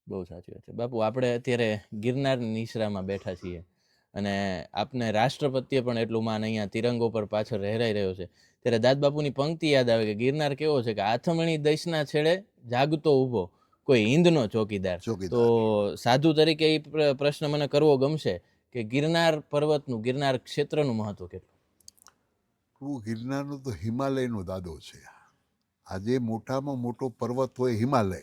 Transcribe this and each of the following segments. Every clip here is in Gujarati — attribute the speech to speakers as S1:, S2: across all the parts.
S1: બહુ સાચી વાત છે બાપુ. આપણે અત્યારે ગિરનારની નિશ્રામાં બેઠા છીએ અને આપને રાષ્ટ્રપતિએ પણ એટલું માન અહીંયા તિરંગો પર પાછળ લહેરાઈ રહ્યો છે, ત્યારે દાદ બાપુની પંક્તિ યાદ આવે કે ગિરનાર કેવો છે કે આથમણી દશના છેડે જાગતો ઊભો કોઈ હિંદનો ચોકીદાર. તો સાધુ તરીકે એ પ્રશ્ન મને કરવો ગમશે કે ગિરનાર પર્વતનું, ગિરનાર ક્ષેત્રનું મહત્વ કેટલું?
S2: ગિરનારનો તો હિમાલયનો દાદો છે. આજે મોટામાં મોટો પર્વત હોય હિમાલય,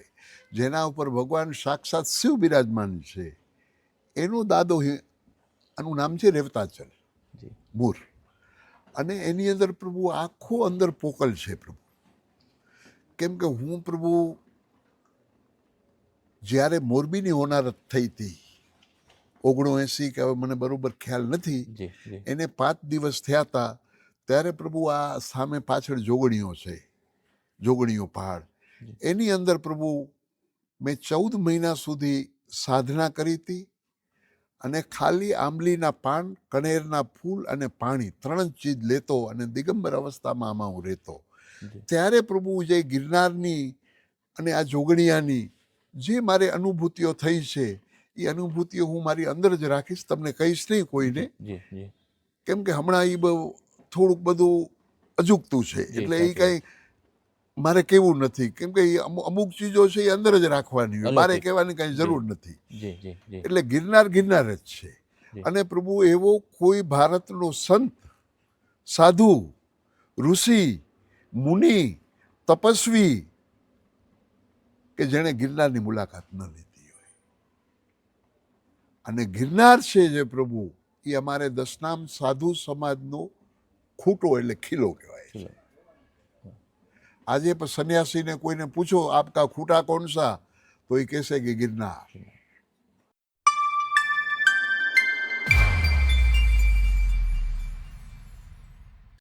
S2: જેના ઉપર ભગવાન સાક્ષાત શિવ બિરાજમાન છે, એનો દાદો, આનું નામ છે રેવતાચલ મૂર. અને એની અંદર પ્રભુ આખો અંદર પોકલ છે પ્રભુ. કેમ કે હું પ્રભુ જ્યારે મોરબીની હોનારત થઈ હતી 79 કે હવે મને બરોબર ખ્યાલ નથી, એને 5 દિવસ થયા હતા, ત્યારે પ્રભુ આ સામે પાછળ જોગણીઓ છે, જોગણીઓ પહાડ, એની અંદર પ્રભુ મેં 14 મહિના સુધી સાધના કરી હતી અને ખાલી આંબલીના પાન, કનેરના ફૂલ અને પાણી 3 ચીજ લેતો અને દિગંબર અવસ્થામાં આમાં હું રહેતો. ત્યારે પ્રભુ જે ગિરનારની અને આ જોગણિયાની જે મારે અનુભૂતિઓ થઈ છે, એ અનુભૂતિઓ હું મારી અંદર જ રાખીશ, તમને કહીશ નહીં કોઈને, કેમ કે હમણાં એ થોડુંક બધું અજુગતું છે, એટલે એ કંઈ મારે કેવું નથી, કેમ કે અમુક ચીજો છે એ અંદર જ રાખવાની હોય, મારે કહેવાની કઈ જરૂર નથી. એટલે ગિરનાર ગિરનાર જ છે. અને પ્રભુ એવો કોઈ ભારતનો સંત, સાધુ, ઋષિ, મુનિ, તપસ્વી કે જેણે ગિરનારની મુલાકાત ન લીધી હોય. અને ગિરનાર છે જે પ્રભુ, એ અમારે દશનામ સાધુ સમાજનો ખૂટો એટલે ખીલો કહેવાય છે. આજે પણ સંન્યાસીને કોઈને પૂછો આપકા ખૂટા કોણ સા, તો એ કહેશે કે ગિરનાર.